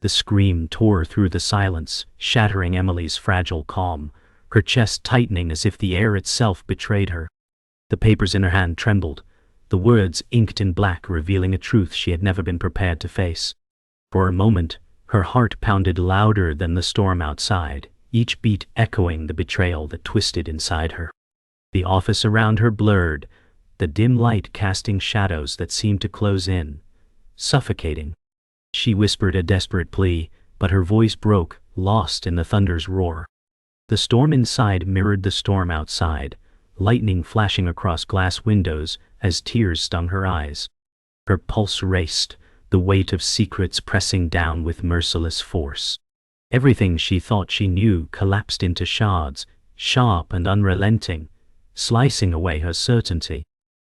The scream tore through the silence, shattering Emily's fragile calm, her chest tightening as if the air itself betrayed her. The papers in her hand trembled, the words inked in black revealing a truth she had never been prepared to face. For a moment, her heart pounded louder than the storm outside, each beat echoing the betrayal that twisted inside her. The office around her blurred, the dim light casting shadows that seemed to close in, suffocating. She whispered a desperate plea, but her voice broke, lost in the thunder's roar. The storm inside mirrored the storm outside, lightning flashing across glass windows as tears stung her eyes. Her pulse raced, the weight of secrets pressing down with merciless force. Everything she thought she knew collapsed into shards, sharp and unrelenting, slicing away her certainty.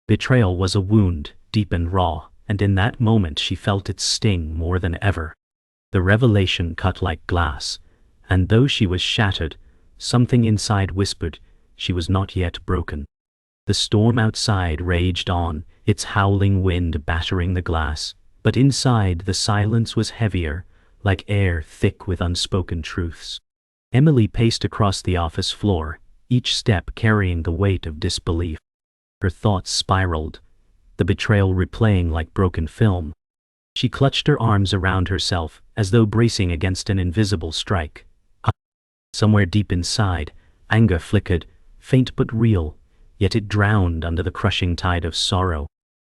Betrayal was a wound, deep and raw, and in that moment she felt its sting more than ever. The revelation cut like glass, and though she was shattered, something inside whispered she was not yet broken. The storm outside raged on, its howling wind battering the glass, but inside the silence was heavier, like air thick with unspoken truths. Emily paced across the office floor, each step carrying the weight of disbelief. Her thoughts spiraled, the betrayal replaying like broken film. She clutched her arms around herself, as though bracing against an invisible strike. Somewhere deep inside, anger flickered, faint but real, yet it drowned under the crushing tide of sorrow.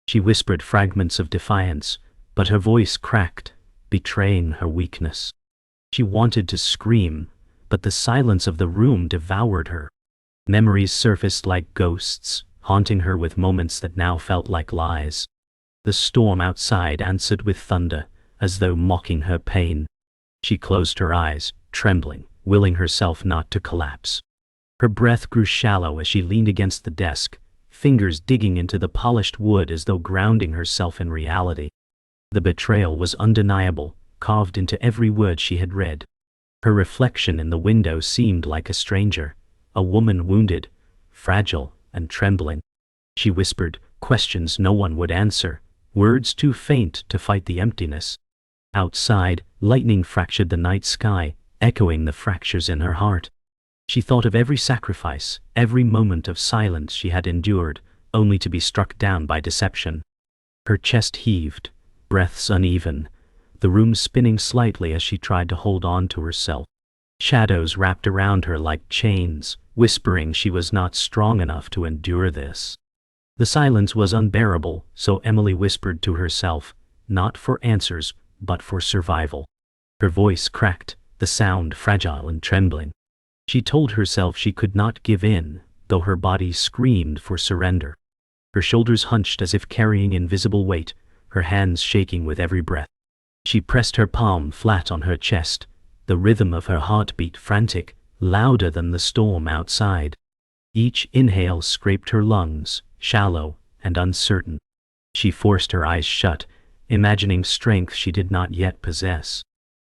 She whispered fragments of defiance, but her voice cracked, betraying her weakness. She wanted to scream, but the silence of the room devoured her. Memories surfaced like ghosts, haunting her with moments that now felt like lies. The storm outside answered with thunder, as though mocking her pain. She closed her eyes, trembling, willing herself not to collapse. Her breath grew shallow as she leaned against the desk, fingers digging into the polished wood as though grounding herself in reality. The betrayal was undeniable, carved into every word she had read. Her reflection in the window seemed like a stranger, a woman wounded, fragile, and trembling. She whispered, questions no one would answer, words too faint to fight the emptiness. Outside, lightning fractured the night sky, echoing the fractures in her heart. She thought of every sacrifice, every moment of silence she had endured, only to be struck down by deception. Her chest heaved, breaths uneven, the room spinning slightly as she tried to hold on to herself. Shadows wrapped around her like chains, whispering she was not strong enough to endure this. The silence was unbearable, so Emily whispered to herself, not for answers, but for survival. Her voice cracked, the sound fragile and trembling. She told herself she could not give in, though her body screamed for surrender. Her shoulders hunched as if carrying invisible weight, her hands shaking with every breath. She pressed her palm flat on her chest, the rhythm of her heartbeat frantic, louder than the storm outside. Each inhale scraped her lungs, shallow and uncertain. She forced her eyes shut, imagining strength she did not yet possess.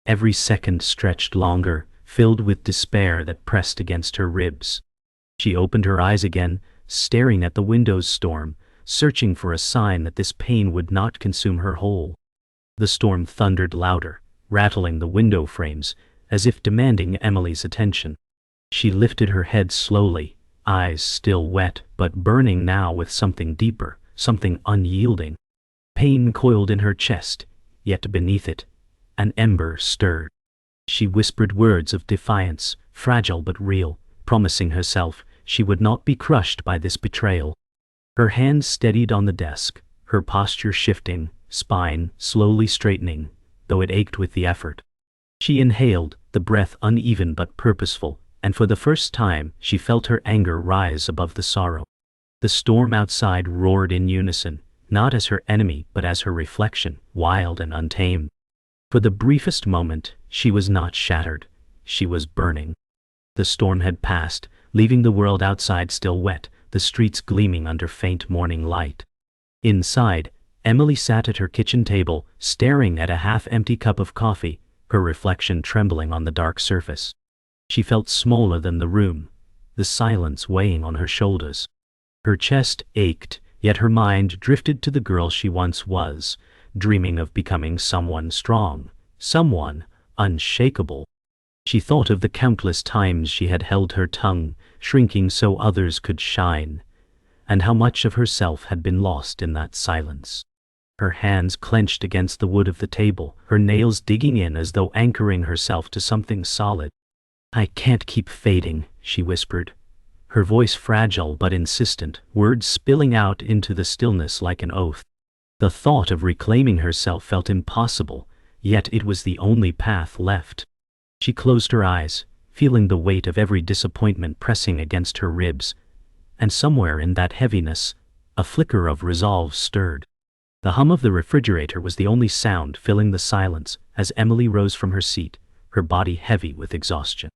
Every second stretched longer, filled with despair that pressed against her ribs. She opened her eyes again, staring at the window's storm, searching for a sign that this pain would not consume her whole. The storm thundered louder, rattling the window frames, as if demanding Emily's attention. She lifted her head slowly, eyes still wet but burning now with something deeper, something unyielding. Pain coiled in her chest, yet beneath it, an ember stirred. She whispered words of defiance, fragile but real, promising herself she would not be crushed by this betrayal. Her hands steadied on the desk, her posture shifting, spine slowly straightening, though it ached with the effort. She inhaled, the breath uneven but purposeful, and for the first time she felt her anger rise above the sorrow. The storm outside roared in unison, not as her enemy but as her reflection, wild and untamed. For the briefest moment, she was not shattered, she was burning. The storm had passed, leaving the world outside still wet, the streets gleaming under faint morning light. Inside, Emily sat at her kitchen table, staring at a half-empty cup of coffee, her reflection trembling on the dark surface. She felt smaller than the room, the silence weighing on her shoulders. Her chest ached, yet her mind drifted to the girl she once was, dreaming of becoming someone strong, someone unshakable. She thought of the countless times she had held her tongue, shrinking so others could shine, and how much of herself had been lost in that silence. Her hands clenched against the wood of the table, her nails digging in as though anchoring herself to something solid. "I can't keep fading," she whispered, her voice fragile but insistent, words spilling out into the stillness like an oath. The thought of reclaiming herself felt impossible, yet it was the only path left. She closed her eyes, feeling the weight of every disappointment pressing against her ribs, and somewhere in that heaviness, a flicker of resolve stirred. The hum of the refrigerator was the only sound filling the silence as Emily rose from her seat, her body heavy with exhaustion.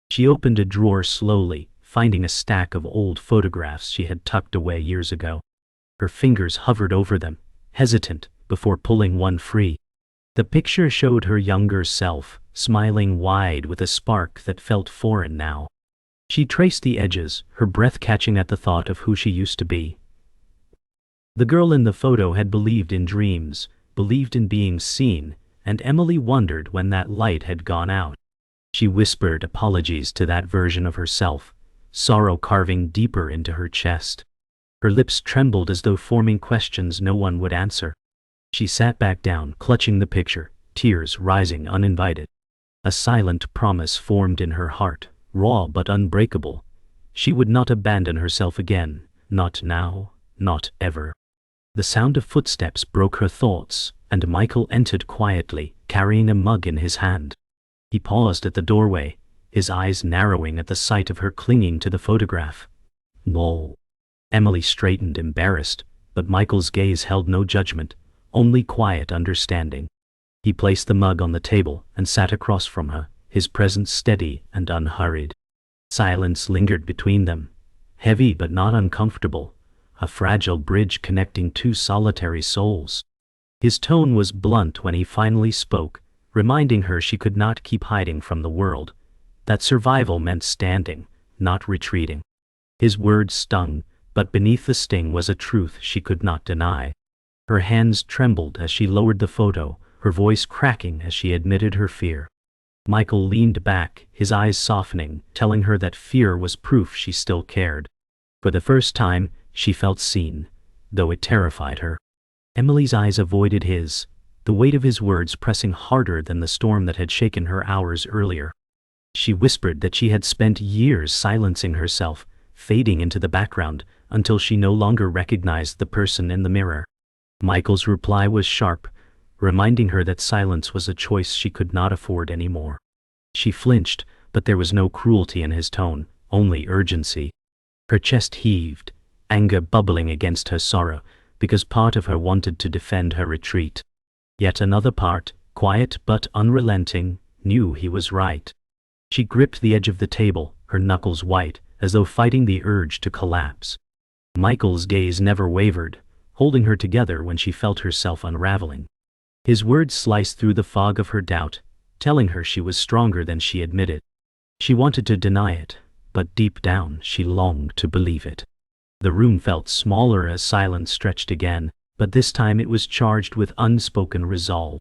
She opened a drawer slowly, finding a stack of old photographs she had tucked away years ago. Her fingers hovered over them, hesitant, before pulling one free. The picture showed her younger self, smiling wide with a spark that felt foreign now. She traced the edges, her breath catching at the thought of who she used to be. The girl in the photo had believed in dreams, believed in being seen, and Emily wondered when that light had gone out. She whispered apologies to that version of herself, sorrow carving deeper into her chest. Her lips trembled as though forming questions no one would answer. She sat back down, clutching the picture, tears rising uninvited. A silent promise formed in her heart, raw but unbreakable. She would not abandon herself again, not now, not ever. The sound of footsteps broke her thoughts, and Michael entered quietly, carrying a mug in his hand. He paused at the doorway, his eyes narrowing at the sight of her clinging to the photograph. "No." Emily straightened, embarrassed, but Michael's gaze held no judgment, only quiet understanding. He placed the mug on the table and sat across from her, his presence steady and unhurried. Silence lingered between them, heavy but not uncomfortable, a fragile bridge connecting two solitary souls. His tone was blunt when he finally spoke, reminding her she could not keep hiding from the world, that survival meant standing, not retreating. His words stung, but beneath the sting was a truth she could not deny. Her hands trembled as she lowered the photo, her voice cracking as she admitted her fear. Michael leaned back, his eyes softening, telling her that fear was proof she still cared. For the first time, she felt seen, though it terrified her. Emily's eyes avoided his, the weight of his words pressing harder than the storm that had shaken her hours earlier. She whispered that she had spent years silencing herself, fading into the background, until she no longer recognized the person in the mirror. Michael's reply was sharp, reminding her that silence was a choice she could not afford anymore. She flinched, but there was no cruelty in his tone, only urgency. Her chest heaved, anger bubbling against her sorrow, because part of her wanted to defend her retreat. Yet another part, quiet but unrelenting, knew he was right. She gripped the edge of the table, her knuckles white, as though fighting the urge to collapse. Michael's gaze never wavered, holding her together when she felt herself unraveling. His words sliced through the fog of her doubt, telling her she was stronger than she admitted. She wanted to deny it, but deep down she longed to believe it. The room felt smaller as silence stretched again, but this time it was charged with unspoken resolve.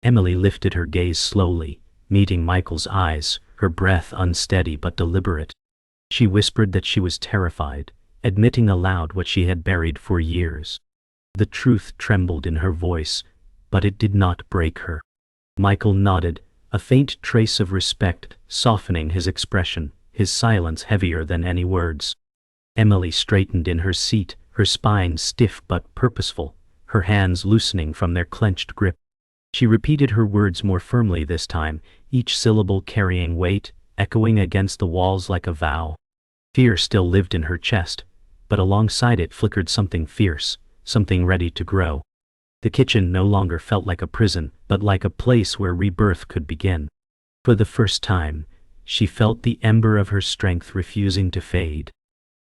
Emily lifted her gaze slowly, meeting Michael's eyes, her breath unsteady but deliberate. She whispered that she was terrified, admitting aloud what she had buried for years. The truth trembled in her voice, but it did not break her. Michael nodded, a faint trace of respect softening his expression, his silence heavier than any words. Emily straightened in her seat, her spine stiff but purposeful, her hands loosening from their clenched grip. She repeated her words more firmly this time, each syllable carrying weight, echoing against the walls like a vow. Fear still lived in her chest, but alongside it flickered something fierce, something ready to grow. The kitchen no longer felt like a prison, but like a place where rebirth could begin. For the first time, she felt the ember of her strength refusing to fade.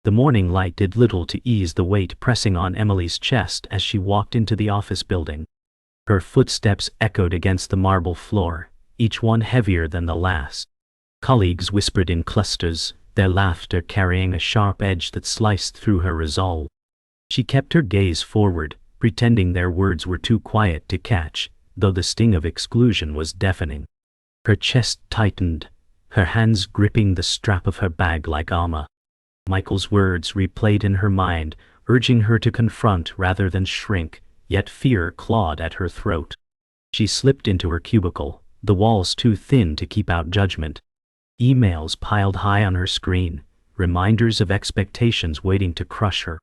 The morning light did little to ease the weight pressing on Emily's chest as she walked into the office building. Her footsteps echoed against the marble floor, each one heavier than the last. Colleagues whispered in clusters, their laughter carrying a sharp edge that sliced through her resolve. She kept her gaze forward, pretending their words were too quiet to catch, though the sting of exclusion was deafening. Her chest tightened, her hands gripping the strap of her bag like armor. Michael's words replayed in her mind, urging her to confront rather than shrink, yet fear clawed at her throat. She slipped into her cubicle, the walls too thin to keep out judgment. Emails piled high on her screen, reminders of expectations waiting to crush her.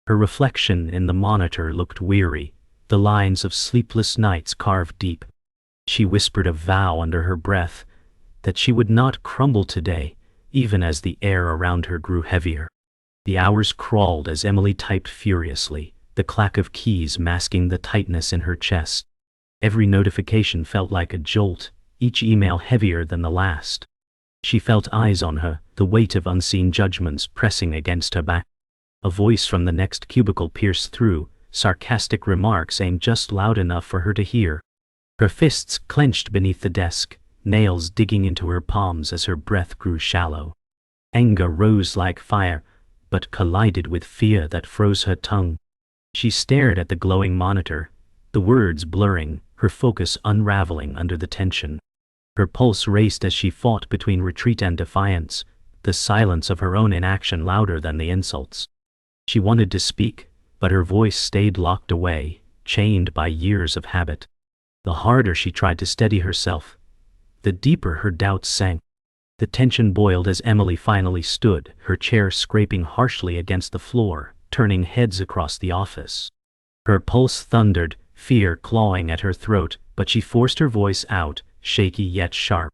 Her reflection in the monitor looked weary, the lines of sleepless nights carved deep. She whispered a vow under her breath that she would not crumble today, even as the air around her grew heavier. The hours crawled as Emily typed furiously, the clack of keys masking the tightness in her chest. Every notification felt like a jolt, each email heavier than the last. She felt eyes on her, the weight of unseen judgments pressing against her back. A voice from the next cubicle pierced through, sarcastic remarks aimed just loud enough for her to hear. Her fists clenched beneath the desk, nails digging into her palms as her breath grew shallow. Anger rose like fire, but collided with fear that froze her tongue. She stared at the glowing monitor, the words blurring, her focus unraveling under the tension. Her pulse raced as she fought between retreat and defiance, the silence of her own inaction louder than the insults. She wanted to speak, but her voice stayed locked away, chained by years of habit. The harder she tried to steady herself, the deeper her doubts sank. The tension boiled as Emily finally stood, her chair scraping harshly against the floor, turning heads across the office. Her pulse thundered, fear clawing at her throat, but she forced her voice out, shaky yet sharp.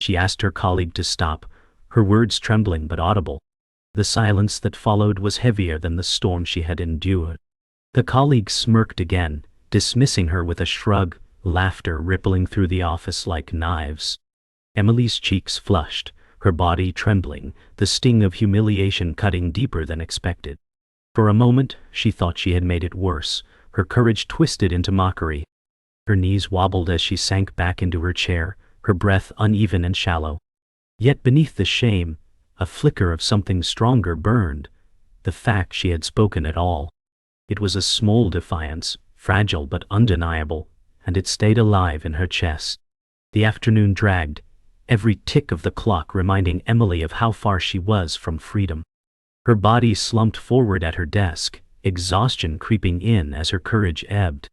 She asked her colleague to stop, her words trembling but audible. The silence that followed was heavier than the storm she had endured. The colleague smirked again, dismissing her with a shrug, laughter rippling through the office like knives. Emily's cheeks flushed, her body trembling, the sting of humiliation cutting deeper than expected. For a moment, she thought she had made it worse, her courage twisted into mockery. Her knees wobbled as she sank back into her chair, her breath uneven and shallow. Yet beneath the shame, a flicker of something stronger burned, the fact she had spoken at all. It was a small defiance, fragile but undeniable, and it stayed alive in her chest. The afternoon dragged, every tick of the clock reminding Emily of how far she was from freedom. Her body slumped forward at her desk, exhaustion creeping in as her courage ebbed.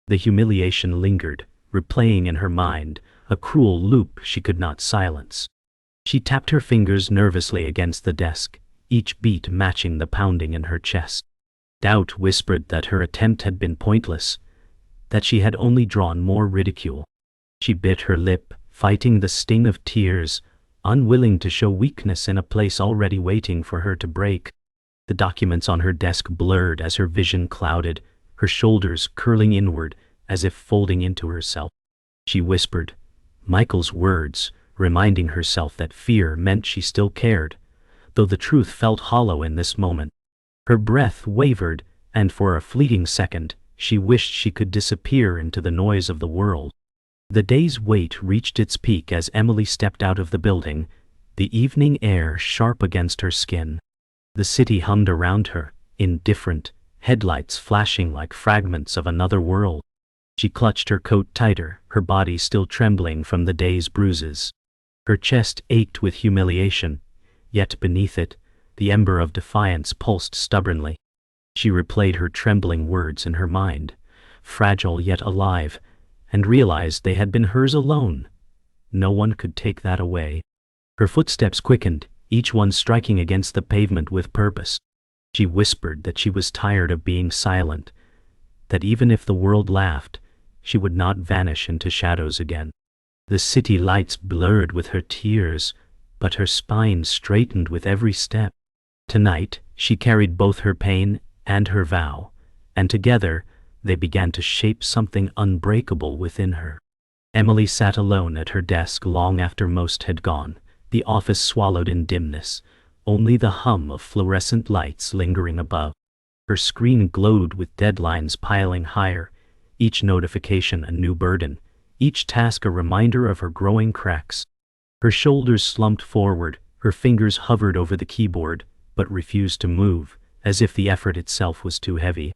The humiliation lingered, replaying in her mind, a cruel loop she could not silence. She tapped her fingers nervously against the desk, each beat matching the pounding in her chest. Doubt whispered that her attempt had been pointless, that she had only drawn more ridicule. She bit her lip, fighting the sting of tears, unwilling to show weakness in a place already waiting for her to break. The documents on her desk blurred as her vision clouded, her shoulders curling inward as if folding into herself. She whispered Michael's words, reminding herself that fear meant she still cared, though the truth felt hollow in this moment. Her breath wavered, and for a fleeting second, she wished she could disappear into the noise of the world. The day's wait reached its peak as Emily stepped out of the building, the evening air sharp against her skin. The city hummed around her, indifferent, headlights flashing like fragments of another world. She clutched her coat tighter, her body still trembling from the day's bruises. Her chest ached with humiliation, yet beneath it, the ember of defiance pulsed stubbornly. She replayed her trembling words in her mind, fragile yet alive, and realized they had been hers alone. No one could take that away. Her footsteps quickened, each one striking against the pavement with purpose. She whispered that she was tired of being silent, that even if the world laughed, she would not vanish into shadows again. The city lights blurred with her tears, but her spine straightened with every step. Tonight, she carried both her pain and her vow, and together, they began to shape something unbreakable within her. Emily sat alone at her desk long after most had gone, the office swallowed in dimness, only the hum of fluorescent lights lingering above. Her screen glowed with deadlines piling higher, each notification a new burden, each task a reminder of her growing cracks. Her shoulders slumped forward, her fingers hovered over the keyboard, but refused to move, as if the effort itself was too heavy.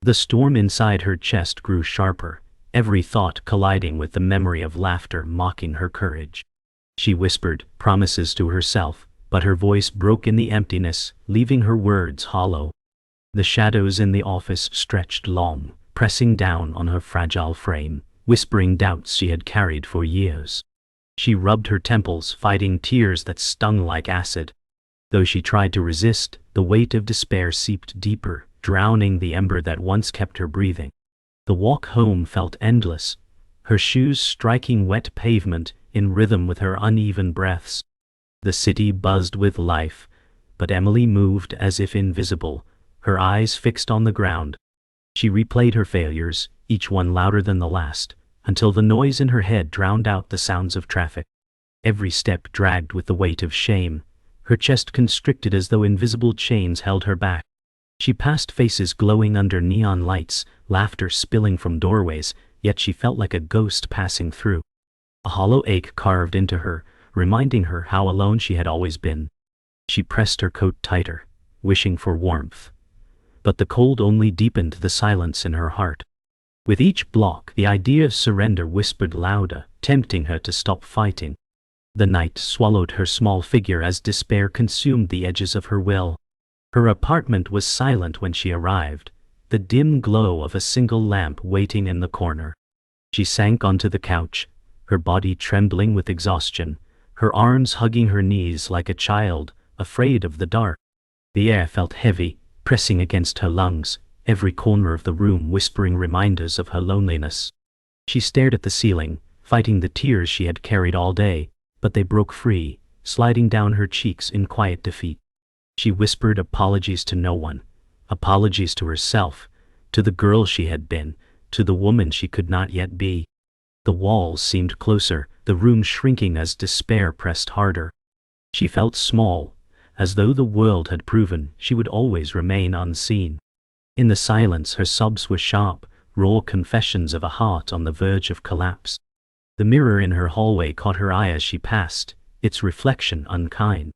The storm inside her chest grew sharper, every thought colliding with the memory of laughter mocking her courage. She whispered promises to herself, but her voice broke in the emptiness, leaving her words hollow. The shadows in the office stretched long, pressing down on her fragile frame, whispering doubts she had carried for years. She rubbed her temples, fighting tears that stung like acid. Though she tried to resist, the weight of despair seeped deeper, drowning the ember that once kept her breathing. The walk home felt endless, her shoes striking wet pavement in rhythm with her uneven breaths. The city buzzed with life, but Emily moved as if invisible, her eyes fixed on the ground. She replayed her failures, each one louder than the last, until the noise in her head drowned out the sounds of traffic. Every step dragged with the weight of shame, her chest constricted as though invisible chains held her back. She passed faces glowing under neon lights, laughter spilling from doorways, yet she felt like a ghost passing through. A hollow ache carved into her, reminding her how alone she had always been. She pressed her coat tighter, wishing for warmth. But the cold only deepened the silence in her heart. With each block, the idea of surrender whispered louder, tempting her to stop fighting. The night swallowed her small figure as despair consumed the edges of her will. Her apartment was silent when she arrived, the dim glow of a single lamp waiting in the corner. She sank onto the couch, her body trembling with exhaustion, her arms hugging her knees like a child, afraid of the dark. The air felt heavy, pressing against her lungs, every corner of the room whispering reminders of her loneliness. She stared at the ceiling, fighting the tears she had carried all day, but they broke free, sliding down her cheeks in quiet defeat. She whispered apologies to no one, apologies to herself, to the girl she had been, to the woman she could not yet be. The walls seemed closer, the room shrinking as despair pressed harder. She felt small, as though the world had proven she would always remain unseen. In the silence, her sobs were sharp, raw confessions of a heart on the verge of collapse. The mirror in her hallway caught her eye as she passed, its reflection unkind.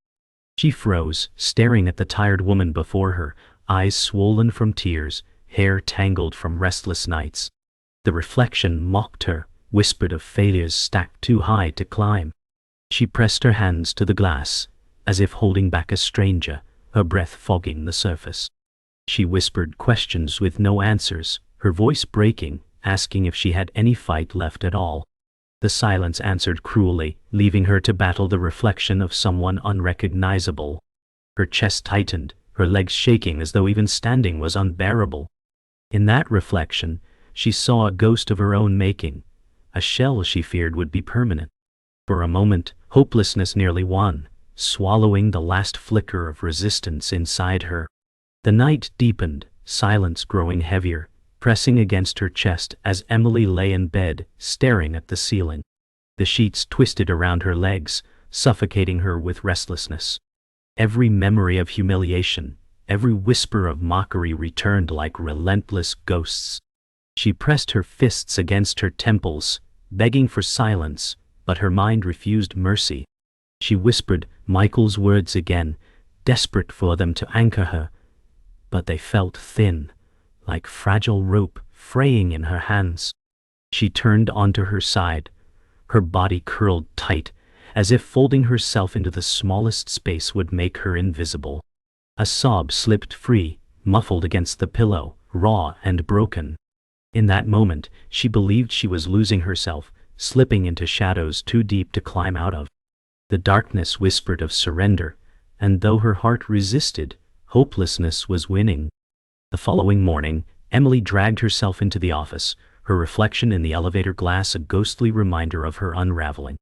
She froze, staring at the tired woman before her, eyes swollen from tears, hair tangled from restless nights. The reflection mocked her, whispered of failures stacked too high to climb. She pressed her hands to the glass, as if holding back a stranger, her breath fogging the surface. She whispered questions with no answers, her voice breaking, asking if she had any fight left at all. The silence answered cruelly, leaving her to battle the reflection of someone unrecognizable. Her chest tightened, her legs shaking as though even standing was unbearable. In that reflection, she saw a ghost of her own making, a shell she feared would be permanent. For a moment, hopelessness nearly won, swallowing the last flicker of resistance inside her. The night deepened, silence growing heavier, pressing against her chest as Emily lay in bed, staring at the ceiling. The sheets twisted around her legs, suffocating her with restlessness. Every memory of humiliation, every whisper of mockery returned like relentless ghosts. She pressed her fists against her temples, begging for silence, but her mind refused mercy. She whispered Michael's words again, desperate for them to anchor her, but they felt thin, like fragile rope fraying in her hands. She turned onto her side, her body curled tight, as if folding herself into the smallest space would make her invisible. A sob slipped free, muffled against the pillow, raw and broken. In that moment, she believed she was losing herself, slipping into shadows too deep to climb out of. The darkness whispered of surrender, and though her heart resisted, hopelessness was winning. The following morning, Emily dragged herself into the office, her reflection in the elevator glass a ghostly reminder of her unraveling.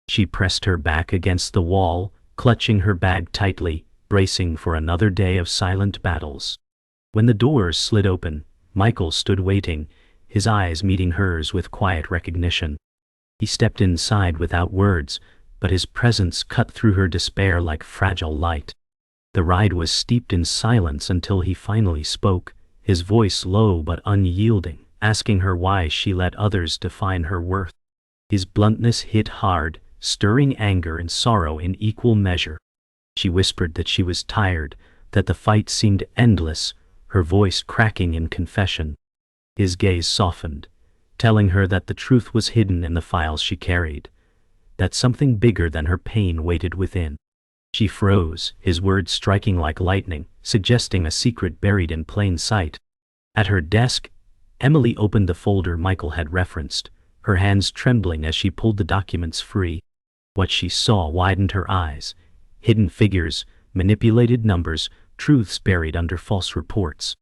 She pressed her back against the wall, clutching her bag tightly, bracing for another day of silent battles. When the doors slid open, Michael stood waiting, his eyes meeting hers with quiet recognition. He stepped inside without words, but his presence cut through her despair like fragile light. The ride was steeped in silence until he finally spoke, his voice low but unyielding, asking her why she let others define her worth. His bluntness hit hard, stirring anger and sorrow in equal measure. She whispered that she was tired, that the fight seemed endless, her voice cracking in confession. His gaze softened, telling her that the truth was hidden in the files she carried, that something bigger than her pain waited within. She froze, his words striking like lightning, suggesting a secret buried in plain sight. At her desk, Emily opened the folder Michael had referenced, her hands trembling as she pulled the documents free. What she saw widened her eyes. Hidden figures, manipulated numbers, truths buried under false reports.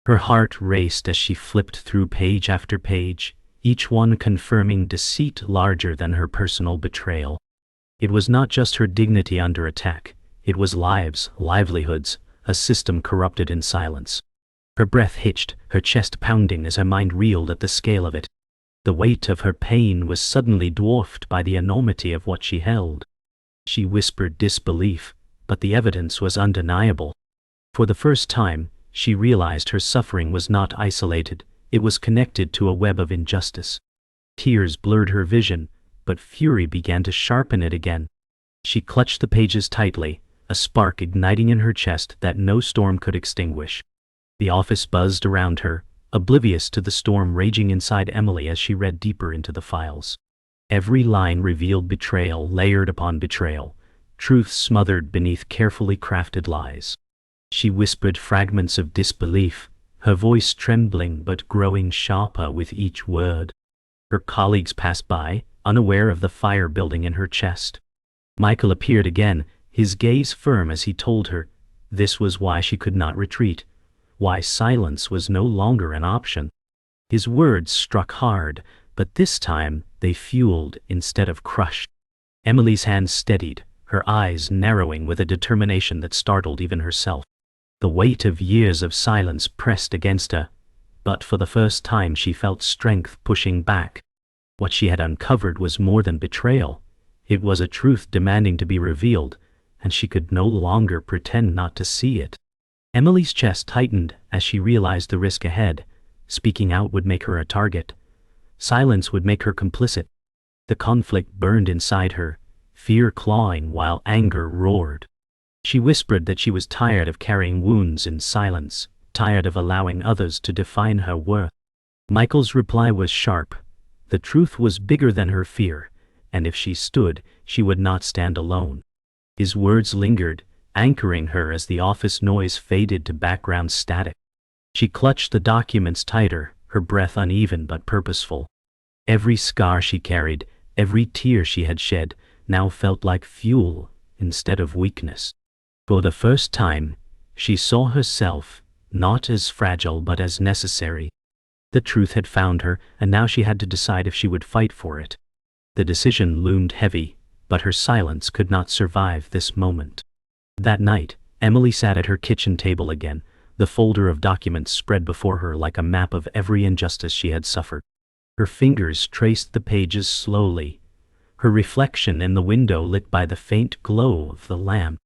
Her heart raced as she flipped through page after page, each one confirming deceit larger than her personal betrayal. It was not just her dignity under attack, it was lives, livelihoods, a system corrupted in silence. Her breath hitched, her chest pounding as her mind reeled at the scale of it. The weight of her pain was suddenly dwarfed by the enormity of what she held. She whispered disbelief, but the evidence was undeniable. For the first time, she realized her suffering was not isolated, it was connected to a web of injustice. Tears blurred her vision, but fury began to sharpen it again. She clutched the pages tightly, a spark igniting in her chest that no storm could extinguish. The office buzzed around her, oblivious to the storm raging inside Emily as she read deeper into the files. Every line revealed betrayal layered upon betrayal, truth smothered beneath carefully crafted lies. She whispered fragments of disbelief, her voice trembling but growing sharper with each word. Her colleagues passed by, unaware of the fire building in her chest. Michael appeared again, his gaze firm as he told her this was why she could not retreat, why silence was no longer an option. His words struck hard, but this time they fueled instead of crushed. Emily's hands steadied, her eyes narrowing with a determination that startled even herself. The weight of years of silence pressed against her, but for the first time she felt strength pushing back. What she had uncovered was more than betrayal. It was a truth demanding to be revealed, and she could no longer pretend not to see it. Emily's chest tightened as she realized the risk ahead. Speaking out would make her a target. Silence would make her complicit. The conflict burned inside her, fear clawing while anger roared. She whispered that she was tired of carrying wounds in silence, tired of allowing others to define her worth. Michael's reply was sharp. The truth was bigger than her fear, and if she stood, she would not stand alone. His words lingered, anchoring her as the office noise faded to background static. She clutched the documents tighter, her breath uneven but purposeful. Every scar she carried, every tear she had shed, now felt like fuel instead of weakness. For the first time, she saw herself, not as fragile but as necessary. The truth had found her, and now she had to decide if she would fight for it. The decision loomed heavy, but her silence could not survive this moment. That night, Emily sat at her kitchen table again, the folder of documents spread before her like a map of every injustice she had suffered. Her fingers traced the pages slowly, her reflection in the window lit by the faint glow of the lamp.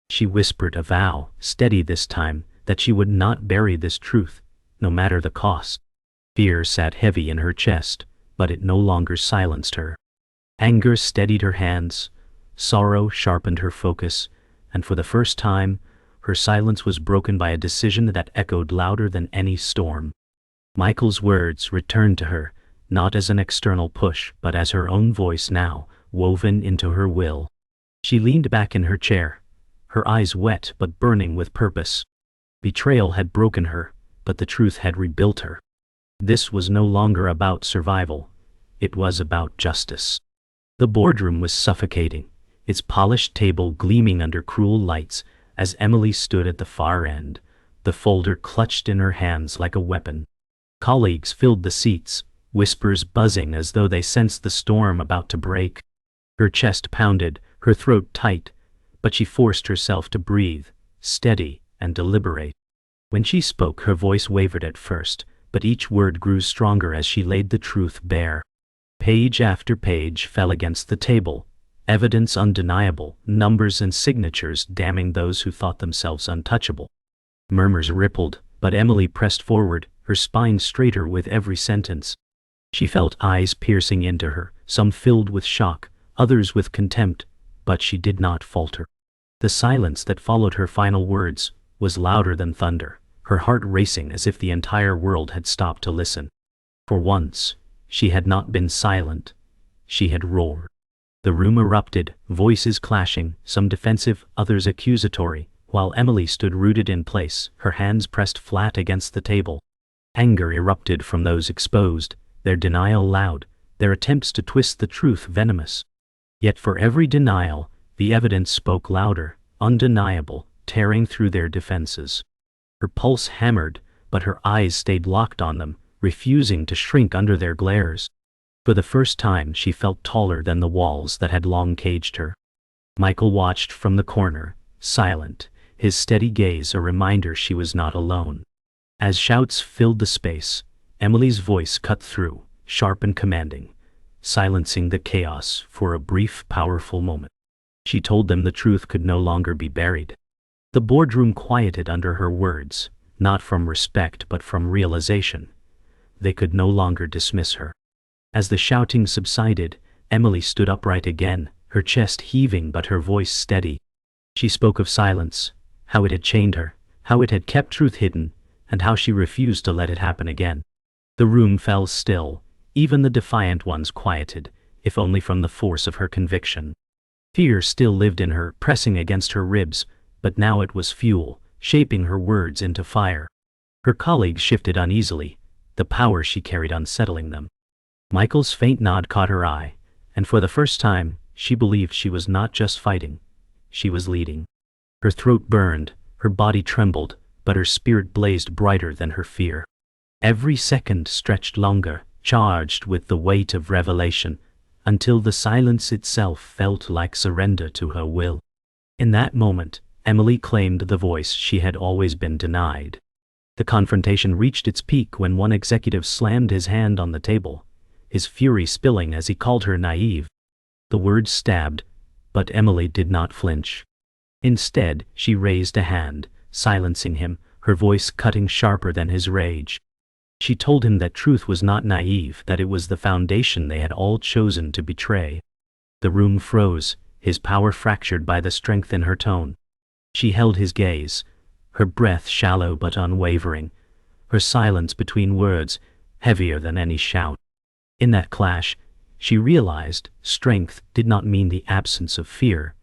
She whispered a vow, steady this time, that she would not bury this truth, no matter the cost. Fear sat heavy in her chest, but it no longer silenced her. Anger steadied her hands, sorrow sharpened her focus, and for the first time, her silence was broken by a decision that echoed louder than any storm. Michael's words returned to her, not as an external push, but as her own voice now, woven into her will. She leaned back in her chair, her eyes wet but burning with purpose. Betrayal had broken her, but the truth had rebuilt her. This was no longer about survival, it was about justice. The boardroom was suffocating, its polished table gleaming under cruel lights as Emily stood at the far end, the folder clutched in her hands like a weapon. Colleagues filled the seats, whispers buzzing as though they sensed the storm about to break. Her chest pounded, her throat tight, but she forced herself to breathe, steady and deliberate. When she spoke, her voice wavered at first, but each word grew stronger as she laid the truth bare. Page after page fell against the table, evidence undeniable, numbers and signatures damning those who thought themselves untouchable. Murmurs rippled, but Emily pressed forward, her spine straighter with every sentence. She felt eyes piercing into her, some filled with shock, others with contempt, but she did not falter. The silence that followed her final words was louder than thunder, her heart racing as if the entire world had stopped to listen. For once, she had not been silent. She had roared. The room erupted, voices clashing, some defensive, others accusatory, while Emily stood rooted in place, her hands pressed flat against the table. Anger erupted from those exposed, their denial loud, their attempts to twist the truth venomous. Yet for every denial, the evidence spoke louder, undeniable, tearing through their defenses. Her pulse hammered, but her eyes stayed locked on them, refusing to shrink under their glares. For the first time she felt taller than the walls that had long caged her. Michael watched from the corner, silent, his steady gaze a reminder she was not alone. As shouts filled the space, Emily's voice cut through, sharp and commanding, silencing the chaos for a brief, powerful moment. She told them the truth could no longer be buried. The boardroom quieted under her words, not from respect but from realization. They could no longer dismiss her. As the shouting subsided, Emily stood upright again, her chest heaving but her voice steady. She spoke of silence, how it had chained her, how it had kept truth hidden, and how she refused to let it happen again. The room fell still, even the defiant ones quieted, if only from the force of her conviction. Fear still lived in her, pressing against her ribs, but now it was fuel, shaping her words into fire. Her colleagues shifted uneasily, the power she carried unsettling them. Michael's faint nod caught her eye, and for the first time, she believed she was not just fighting, she was leading. Her throat burned, her body trembled, but her spirit blazed brighter than her fear. Every second stretched longer, charged with the weight of revelation, until the silence itself felt like surrender to her will. In that moment, Emily claimed the voice she had always been denied. The confrontation reached its peak when one executive slammed his hand on the table, his fury spilling as he called her naive. The words stabbed, but Emily did not flinch. Instead, she raised a hand, silencing him, her voice cutting sharper than his rage. She told him that truth was not naive, that it was the foundation they had all chosen to betray. The room froze, his power fractured by the strength in her tone. She held his gaze, her breath shallow but unwavering, her silence between words heavier than any shout. In that clash, she realized strength did not mean the absence of fear,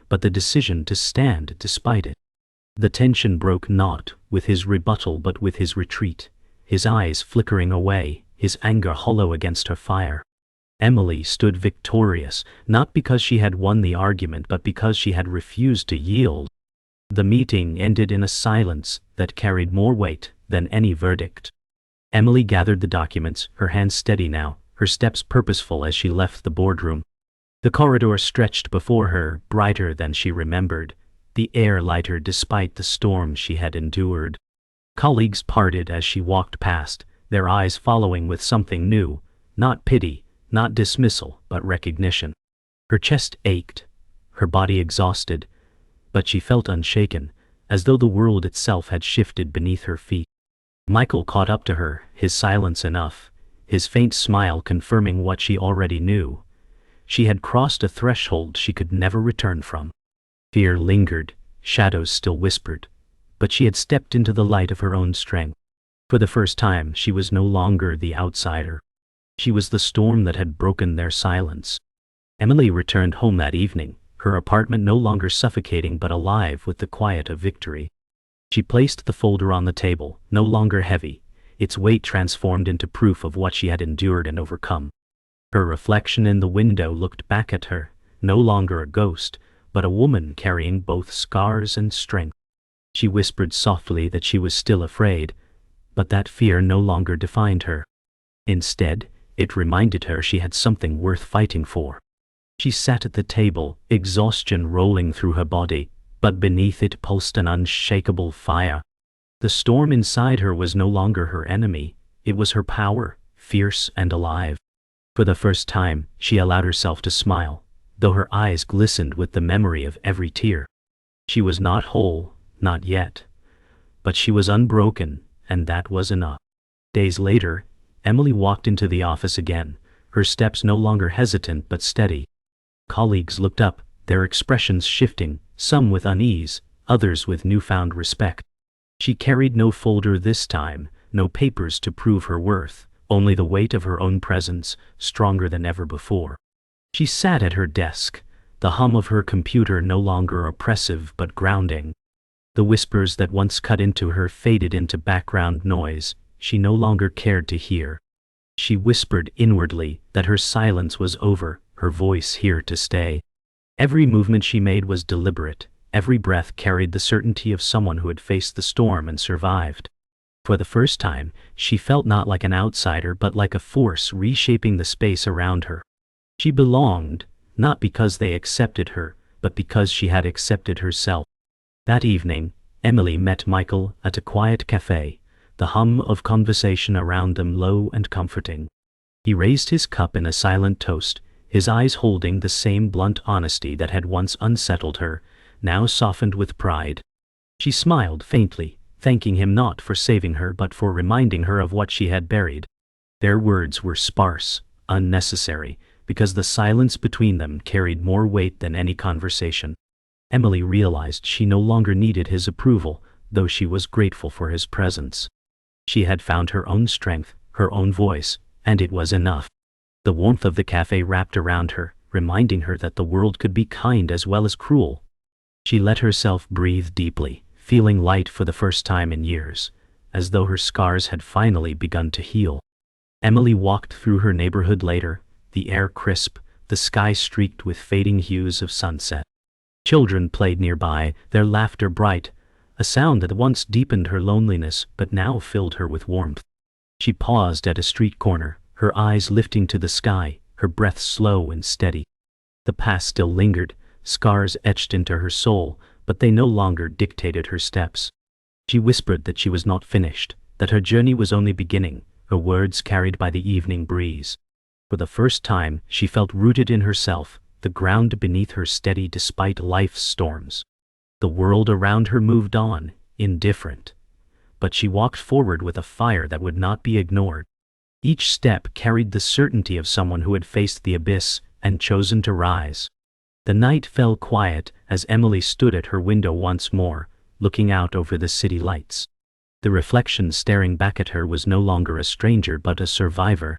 but the decision to stand despite it. The tension broke not with his rebuttal but with his retreat, his eyes flickering away, his anger hollow against her fire. Emily stood victorious, not because she had won the argument but because she had refused to yield. The meeting ended in a silence that carried more weight than any verdict. Emily gathered the documents, her hands steady now, her steps purposeful as she left the boardroom. The corridor stretched before her, brighter than she remembered, the air lighter despite the storm she had endured. Colleagues parted as she walked past, their eyes following with something new, not pity, not dismissal, but recognition. Her chest ached, her body exhausted, but she felt unshaken, as though the world itself had shifted beneath her feet. Michael caught up to her, his silence enough, his faint smile confirming what she already knew. She had crossed a threshold she could never return from. Fear lingered, shadows still whispered, but she had stepped into the light of her own strength. For the first time, she was no longer the outsider. She was the storm that had broken their silence. Emily returned home that evening, her apartment no longer suffocating but alive with the quiet of victory. She placed the folder on the table, no longer heavy, its weight transformed into proof of what she had endured and overcome. Her reflection in the window looked back at her, no longer a ghost, but a woman carrying both scars and strength. She whispered softly that she was still afraid, but that fear no longer defined her. Instead, it reminded her she had something worth fighting for. She sat at the table, exhaustion rolling through her body, but beneath it pulsed an unshakable fire. The storm inside her was no longer her enemy, it was her power, fierce and alive. For the first time, she allowed herself to smile, though her eyes glistened with the memory of every tear. She was not whole, not yet, but she was unbroken, and that was enough. Days later, Emily walked into the office again, her steps no longer hesitant but steady. Colleagues looked up, their expressions shifting, some with unease, others with newfound respect. She carried no folder this time, no papers to prove her worth, only the weight of her own presence, stronger than ever before. She sat at her desk, the hum of her computer no longer oppressive but grounding. The whispers that once cut into her faded into background noise she no longer cared to hear. She whispered inwardly that her silence was over, her voice here to stay. Every movement she made was deliberate, every breath carried the certainty of someone who had faced the storm and survived. For the first time, she felt not like an outsider but like a force reshaping the space around her. She belonged, not because they accepted her, but because she had accepted herself. That evening, Emily met Michael at a quiet cafe, the hum of conversation around them low and comforting. He raised his cup in a silent toast, his eyes holding the same blunt honesty that had once unsettled her, now softened with pride. She smiled faintly, thanking him not for saving her but for reminding her of what she had buried. Their words were sparse, unnecessary, because the silence between them carried more weight than any conversation. Emily realized she no longer needed his approval, though she was grateful for his presence. She had found her own strength, her own voice, and it was enough. The warmth of the cafe wrapped around her, reminding her that the world could be kind as well as cruel. She let herself breathe deeply, feeling light for the first time in years, as though her scars had finally begun to heal. Emily walked through her neighborhood later, the air crisp, the sky streaked with fading hues of sunset. Children played nearby, their laughter bright, a sound that once deepened her loneliness but now filled her with warmth. She paused at a street corner, her eyes lifting to the sky, her breath slow and steady. The past still lingered, scars etched into her soul, but they no longer dictated her steps. She whispered that she was not finished, that her journey was only beginning, her words carried by the evening breeze. For the first time, she felt rooted in herself, the ground beneath her steady despite life's storms. The world around her moved on, indifferent. But she walked forward with a fire that would not be ignored. Each step carried the certainty of someone who had faced the abyss and chosen to rise. The night fell quiet as Emily stood at her window once more, looking out over the city lights. The reflection staring back at her was no longer a stranger but a survivor.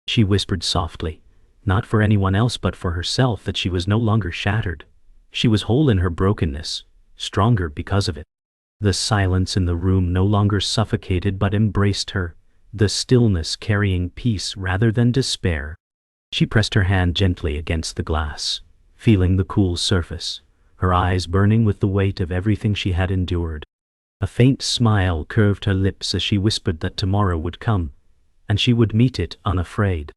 She whispered softly, not for anyone else but for herself, that she was no longer shattered. She was whole in her brokenness, stronger because of it. The silence in the room no longer suffocated but embraced her, the stillness carrying peace rather than despair. She pressed her hand gently against the glass, feeling the cool surface, her eyes burning with the weight of everything she had endured. A faint smile curved her lips as she whispered that tomorrow would come, and she would meet it unafraid.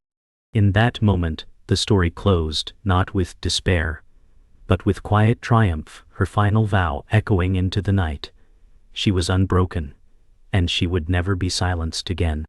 In that moment, the story closed, not with despair, but with quiet triumph, her final vow echoing into the night. She was unbroken, and she would never be silenced again.